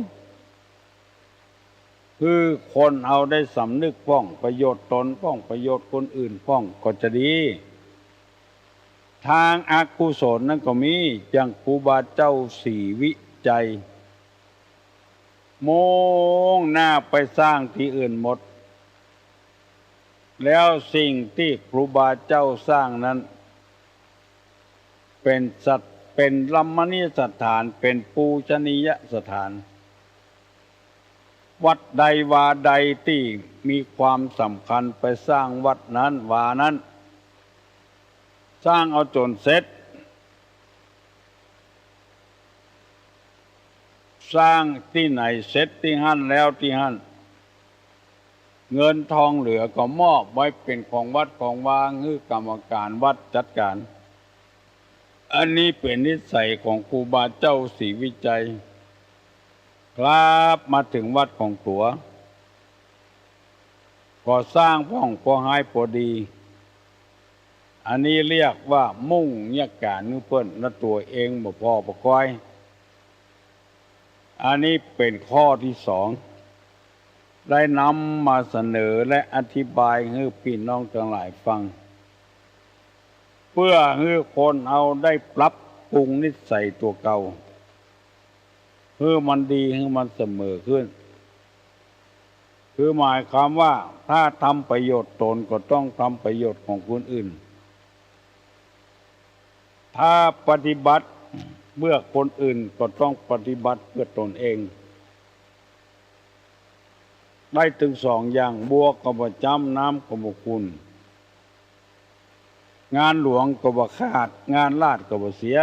คือคนเอาได้สำนึกป้องประโยชน์ตนป้องประโยชน์คนอื่นป้องก็จะดีทางอกุศลนั้นก็มีอย่างครูบาเจ้าสีวิจัยมองหน้าไปสร้างที่อื่นหมดแล้วสิ่งที่ครูบาเจ้าสร้างนั้นเป็นรัมมณียสถานเป็นปูชนียสถานวัดใดวาใดที่มีความสำคัญไปสร้างวัดนั้นวานั้นสร้างเอาจนเสร็จสร้างที่ไหนเสร็จที่หั่นแล้วที่หั่นเงินทองเหลือก็มอบไว้เป็นของวัดของวางคือกรรมการวัดจัดการอันนี้เป็นนิสัยของครูบาเจ้าศรีวิจัยครับมาถึงวัดของตัวก็สร้างพ่องพอให้พอดีอันนี้เรียกว่ามุ่งเนี่ยการนึกเปิ้นและตัวเองบ่พอประก้อยอันนี้เป็นข้อที่สองได้นำมาเสนอและอธิบายให้พี่น้องทั้งหลายฟังเพื่อให้คนเอาได้ปรับปรุงนิสัยตัวเก่าเพื่อมันดีให้มันเสมอขึ้นคือหมายความว่าถ้าทำประโยชน์ตนก็ต้องทำประโยชน์ของคนอื่นถ้าปฏิบัติเพื่อคนอื่นก็ต้องปฏิบัติเพื่อตนเองได้ถึง2 อย่างบัวก็บ่จำน้ำก็บ่คุณงานหลวงก็บ่ขาดงานลาดก็บ่เสีย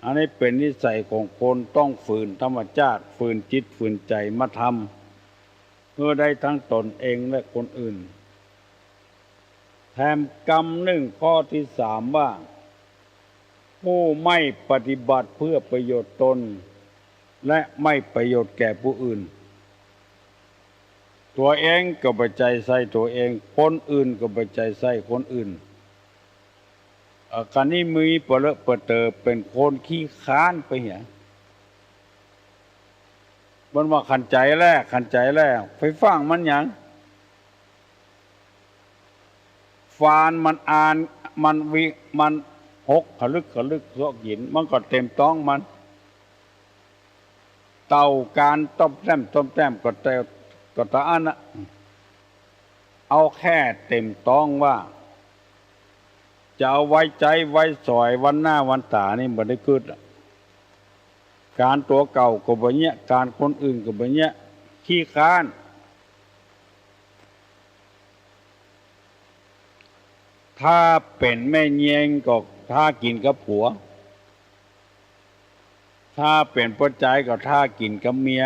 อันนี้เป็นนิสัยของคนต้องฝืนธรรมชาติฝืนจิตฝืนใจมาทำเพื่อได้ทั้งตนเองและคนอื่นแถมกรรมข้อที่ 3ว่าผู้ไม่ปฏิบัติเพื่อประโยชน์ตนและไม่ประโยชน์แก่ผู้อื่นตัวเองก็ไปใจใส่ตัวเองคนอื่นก็ไปใจใส่คนอื่นการนี้มีเปรอะเปรอะเตอเป็นคนขี้ค้านไปเหี้ยมันว่าขันใจแล้วไปฟังมันหยังฟานมันอ่านมันหกขลึกซอกหินมันก็เต็มต้องมันเต่าการต้มแต้มก็ตาอันนะเอาแค่เต็มต้องว่าจะเอาไว้ใจไว้สอยวันหน้าวันตานี่บ่ได้กึด การตัวเก่าก็บ่เนี้ยการคนอื่นก็บ่เนี้ยขี้ค้านถ้าเป็นแม่เยียงก็ถ้ากินกับผัวถ้าเป็นปัจจัยก็ถ้ากินกับเมีย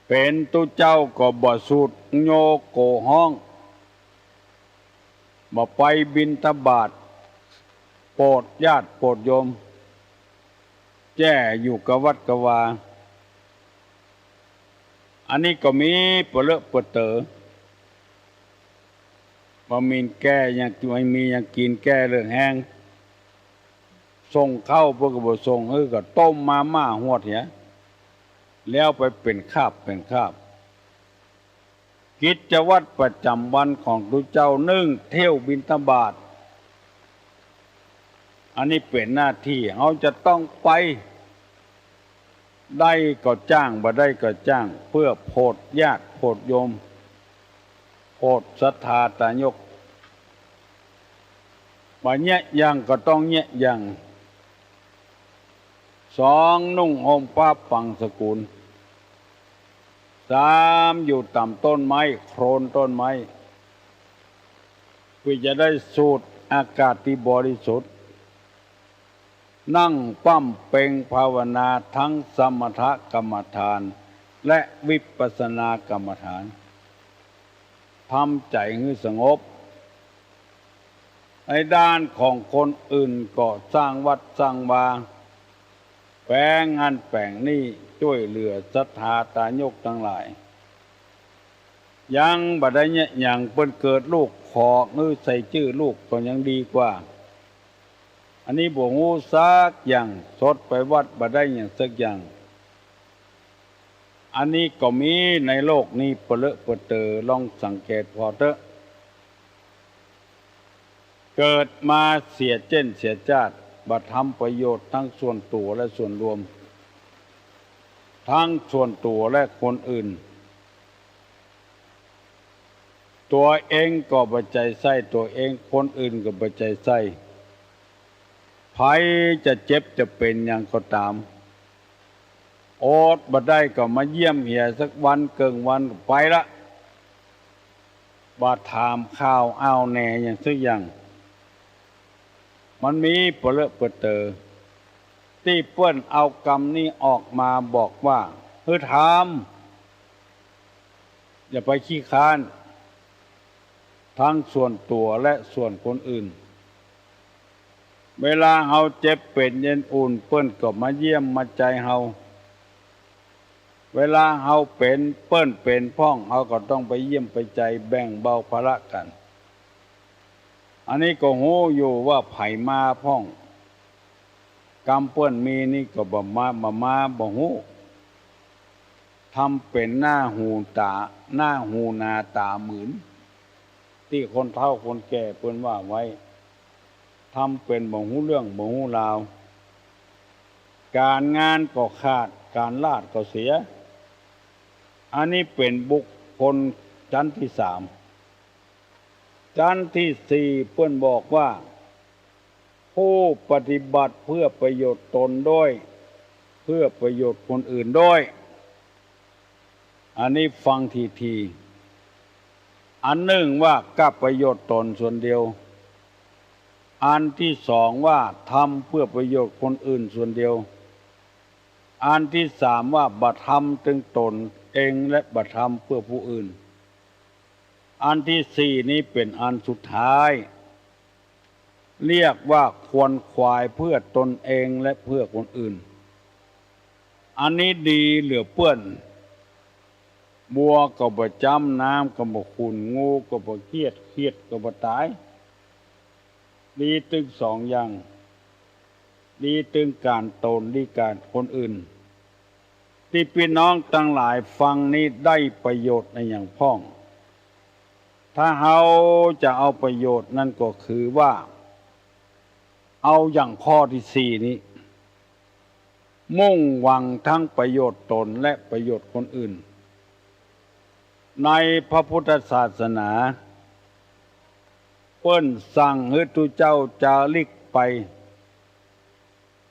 เป็นตุเจ้าก็บ่สูดโยโกห้องบ่ไปบิณฑบาตโปรดญาติโปรดโยมแจ้อยู่กับวัดกวาอันนี้ก็มีเปเลอะเปเตอบ่มีแก้ยังไม่มียังกินแก้เรื่องแห้งส่งเข้าเพื่อก็บ่ส่งก็ต้มมาม่าหวดเหียแล้วไปเป็นคาบกิจวัตรประจำวันของตุเจ้านึ่งเที่ยวบิณฑบาตอันนี้เป็นหน้าที่เขาจะต้องไปได้ก็จ้างบ่ได้ก็จ้างเพื่อโพดญาติโพดโยมโพดศรัทธาตายกบ่แยะยังก็ต้องแยะยังสองนุ่งห่มผ้าปังสกุลสามอยู่ต่ำต้นไม้โคลนต้นไม้เพื่อจะได้สูดอากาศที่บริสุทธิ์นั่งปั้มเป่งภาวนาทั้งสมถกรรมฐานและวิปัสสนากรรมฐานทำใจให้สงบในด้านของคนอื่นก็สร้างวัดสร้างวาแปลงงานแปลงนี่ช่วยเหลือศรัทธาตายกทั้งหลายยังบ่ได้เนี่ยอย่างเปิ้นเกิดลูกขอใส่ชื่อลูกก็ยังดีกว่าอันนี้บ่ฮู้ซักอย่างสดไปวัดบ่ได้อย่างสักอย่างอันนี้ก็มีในโลกนี้เปเลอะเปเตอลองสังเกตพอเถอะเกิดมาเสียเจ้นเสียชาติบ่ทำประโยชน์ทั้งส่วนตัวและส่วนรวมทั้งส่วนตัวและคนอื่นตัวเองก็บ่ใจใส่ตัวเองคนอื่นก็บ่ใจใส่ไผจะเจ็บจะเป็นอย่างก็ตามอดบ่ได้ก็มาเยี่ยมเหียสักวันเกิงวันก็ไปละบ่ถามข่าวอ้าวแหน่อย่างสักอย่างมันมีเปเลอะเปเตอที่เปิ้นเอากรรมนี้ออกมาบอกว่าถามอย่าไปขี้ค้านทั้งส่วนตัวและส่วนคนอื่นเวลาเฮาเจ็บเป็นเย็นอุ่นเปิ้นก็มาเยี่ยมมาใจเฮาเวลาเฮาเป็นเปิ้นเป็นพ้องเฮาก็ต้องไปเยี่ยมไปใจแบ่งเบาภาระกันอันนี้ก็ฮู้อยู่ว่าไผมาพ้องกรรมเปิ้นมีนี่ก็บ่มาบ่ฮู้ทำเป็นหน้าหูนาตาหมื่นที่คนเฒ่าคนแก่เปิ้นว่าไว้ทำเป็นบ่ฮู้เรื่องบ่ฮู้ราวการงานก็ขาดการลาดก็เสียอันนี้เป็นบุคคลชั้นที่สามชั้นที่สี่เปิ้นบอกว่าผู้ปฏิบัติเพื่อประโยชน์ตนด้วยเพื่อประโยชน์คนอื่นด้วยอันนี้ฟังทีอันหนึ่งว่ากับประโยชน์ตนส่วนเดียวอันที่สองว่าทำเพื่อประโยชน์คนอื่นส่วนเดียวอันที่สามว่าบ่ทำถึงตนเองและบ่ทำเพื่อผู้อื่นอันที่สี่นี้เป็นอันสุดท้ายเรียกว่าควรขวายเพื่อตนเองและเพื่อคนอื่นอันนี้ดีเหลือเปื้อนบัวก็บ่จำน้ำก็บ่ขุ่นงูก็บ่เครียดก็บ่ตายดีตึงสองอย่างดีตึงการตนดีการคนอื่นที่พี่น้องทั้งหลายฟังนี้ได้ประโยชน์ในอย่างพ้องถ้าเฮาจะเอาประโยชน์นั่นก็คือว่าเอาอย่างข้อที่สี่นี้มุ่งหวังทั้งประโยชน์ตนและประโยชน์คนอื่นในพระพุทธศาสนาเปิ้นสั่งให้ทุเจ้าจาริกไป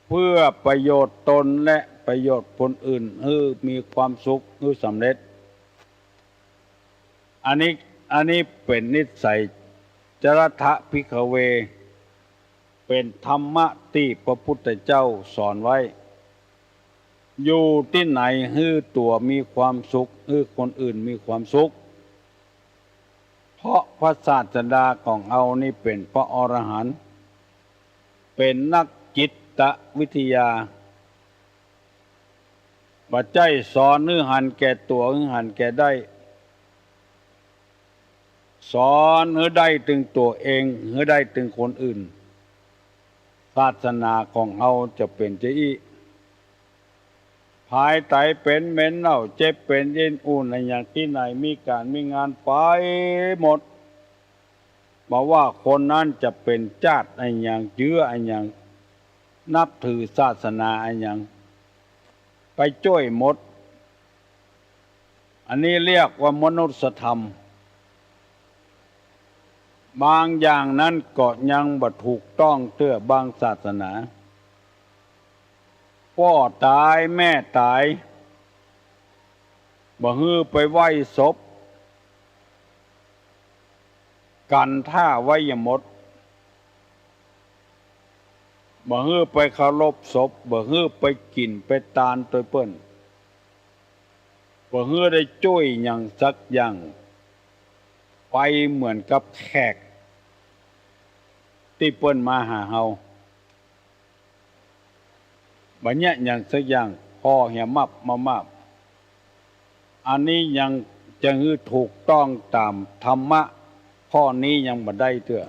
เพื่อประโยชน์ตนและประโยชน์คนอื่นให้มีความสุขให้สำเร็จอันนี้เป็นนิสัยจรทะภิกขเวเป็นธรรมะที่พระพุทธเจ้าสอนไว้อยู่ที่ไหนให้ตัวมีความสุขให้คนอื่นมีความสุขเพราะพระศาสดาของเรานี่เป็นพระอรหันต์เป็นนักจิตวิทยาบัดใจสอนให้หันแก่ตัวให้หันแก่ได้สอนให้ได้ถึงตัวเองให้ได้ถึงคนอื่นศาสนาของเราจะเป็นจะอีภายไตเป็นเหม็นเน่าเจ็บเป็นเย็นอุ่นในอย่างที่ไหนมีการมีงานไปหมดบอกว่าคนนั้นจะเป็นชาติอะไรอย่างเชื้ออะไรอย่างนับถือศาสนาอะไรอย่างไปจ้วยหมดอันนี้เรียกว่ามนุษยธรรมบางอย่างนั้นก็ยังบ่ถูกต้องเตื้อบางศาสนาพ่อตายแม่ตายบ่ฮื้อไปไหว้ศพกันท่าไว้ยมดบ่ฮื้อไปเคารพศพบ่ฮื้อไปกินไปตานตัวเปิ้นบ่ฮื้อได้ช่วยอย่างสักอย่างไปเหมือนกับแขกที่เปิ้นมาหาเฮาบัดเนี้ยอย่างสักอย่างพอเหี่ยมับมาอันนี้ยังจะฮื้อถูกต้องตามธรรมะข้อนี้ยังบ่ได้เตื้อ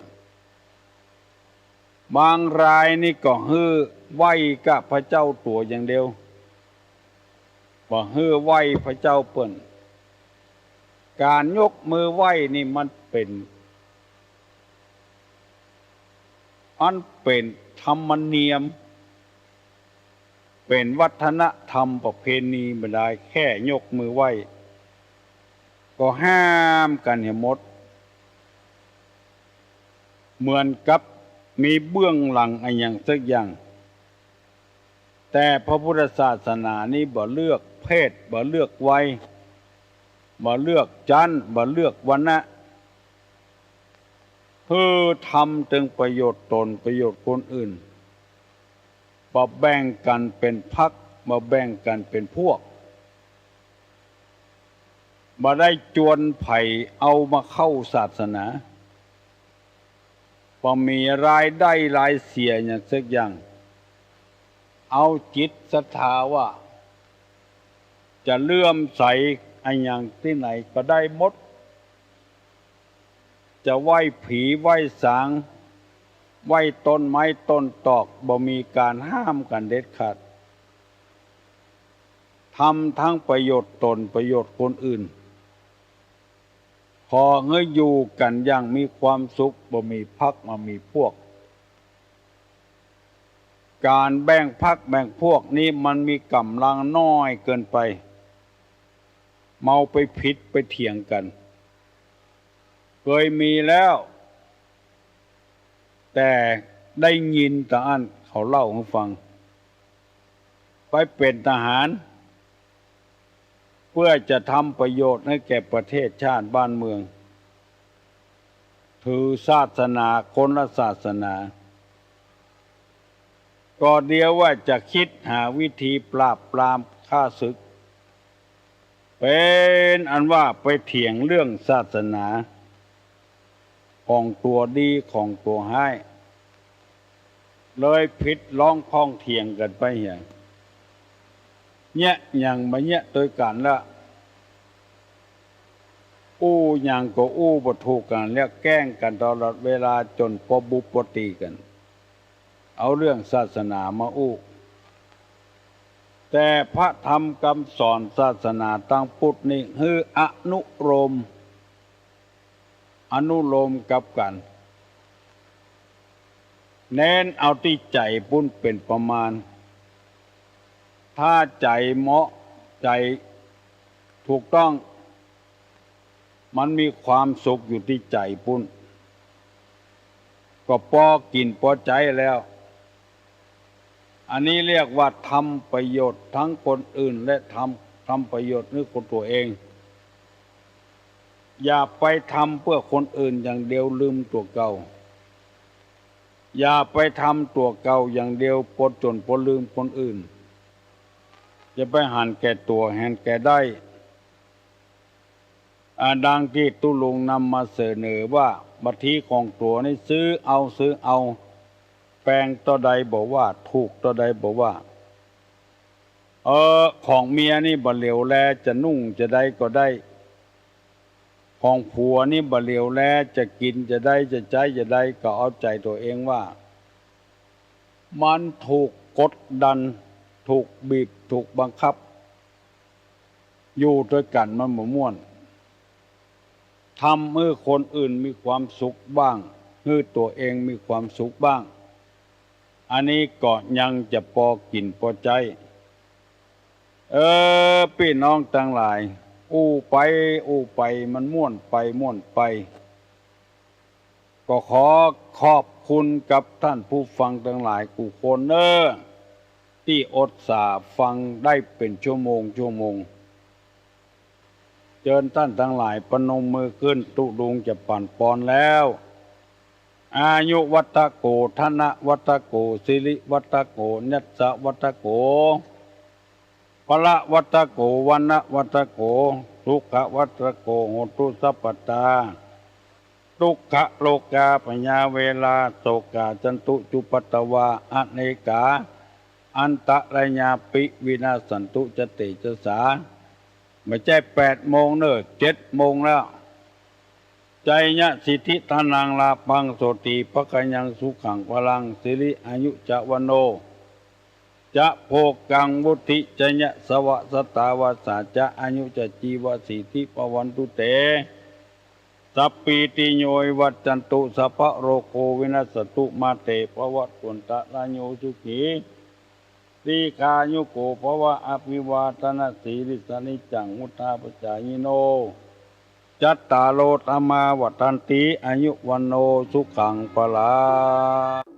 บางรายนี่ก็ฮื้อไหว้กับพระเจ้าตัวอย่างเดียวบ่ฮื้อไหว้พระเจ้าเปิ้นการยกมือไหว้นี่มันเป็นธรรมเนียมเป็นวัฒนธรรมประเพณีบ่ได้แค่ยกมือไหว้ก็ห้ามกันให้หมดเหมือนกับมีเบื้องหลังอะไรอย่างสักอย่างแต่พระพุทธศาสนานี้บ่เลือกเพศบ่เลือกวัยบ่เลือกชั้นบ่เลือกวรรณะคือทำถึงประโยชน์ตนประโยชน์คนอื่นบ่แบ่งกันเป็นพรรคบ่แบ่งกันเป็นพวกบ่ได้จวนไผ่เอามาเข้าศาสนาบ่มีรายได้รายเสียอย่างสักอย่างเอาจิตศรัทธาว่าจะเลื่อมใสอันอย่างที่ไหนก็ได้หมดจะไหว้ผีไหว้สางไหว้ต้นไม้ต้นตอกบ่มีการห้ามกันเด็ดขาดทำทั้งประโยชน์ตนประโยชน์คนอื่นพอเงยอยู่กันอย่างมีความสุขบ่มีพรรคมามีพวกการแบ่งพรรคแบ่งพวกนี้มันมีกำลังน้อยเกินไปเมาไปผิดไปเถียงกันเคยมีแล้วแต่ได้ยินแต่อันเขาเล่าให้ฟังไปเป็นทหารเพื่อจะทำประโยชน์ให้แก่ประเทศชาติบ้านเมืองถือศาสนาคนละศาสนาก็เดียวว่าจะคิดหาวิธีปราบปรามข้าศึกเป็นอันว่าไปเถียงเรื่องศาสนาของตัวดีของตัวให้เลยผิดร้องพ้องเถียงกันไปอย่างเนี่ยอย่างมาเนี่ยโดยการละอย่างก็บ่ถูกกันแล้วแกล้งกันตลอดเวลาจนปบุปตีกันเอาเรื่องศาสนามาแต่พระธรรมคำสอนศาสนาตั้งพุทธนี่คืออนุโลมกับกันเน้นเอาที่ใจปุ้นเป็นประมาณถ้าใจเหมาะใจถูกต้องมันมีความสุขอยู่ที่ใจปุ้นก็พอกินพอใจแล้ว อันนี้เรียกว่าทำประโยชน์ทั้งคนอื่นและทำประโยชน์ให้คนตัวเอง อย่าไปทำเพื่อคนอื่นอย่างเดียวลืมตัวเก่าอย่าไปทำตัวเก่าอย่างเดียวปนจนปนลืมคนอื่นจะไปหันแก่ตัวแหนแก่ได้ดังที่ตุลุงนำมาเสนอว่าบัตรทีของตัวนี่ซื้อเอาแปลงตัวใดบอกว่าถูกตัวใดบอกว่าของเมียนี่บ่เหลียวแลจะนุ่งจะได้ก็ได้ของผัวนี่บ่เหลียวแลจะกินจะได้จะใช้จะได้ก็เอาใจตัวเองว่ามันถูกกดดันถูกบีบถูกบังคับอยู่ด้วยกันมันบ่ม่วนทำให้คนอื่นมีความสุขบ้างให้ตัวเองมีความสุขบ้างอันนี้ก็ยังจะพอกินพอใจพี่น้องทั้งหลายอู้ไปมันม่วนไปก็ขอขอบคุณกับท่านผู้ฟังทั้งหลายกูคนที่อดสาฟังได้เป็นชั่วโมงเชิญท่านทั้งหลายประนมมือขึ้นตุลุงจะปั่นปอนแล้วอายุวัตโกธนะวัตโกสิริวัตโกเนสสวัตโกพละวัตโกวันนะวัตโกทุกขวัตโกโหตุสัพพตาทุกขโลกาปญาเวลาโสกาจันตุจุปตวาอเนกาอันตรญาปิวินาสันตุจติจสาไม่ใช่8 โมง7 โมงแล้วใจยะสิทธิทานังลาพังโสติปะกะยังสุขังพลังสิริอายุจวันโนจะโภกังวุติจยะสวะสตาวาสาจะอายุจะจีวสิทธิปวันตุเตสัพปีติโยวัจจันตุสัพพะโรโควินัสตุมาเตภวัตตุนตะลาโยสุขีตีกายุโกภวะอภิวาทนาสีริสนิจังมุทาปจายโนจัตตาโลธรรมาวัฏันติอายุวันโนสุขังพลา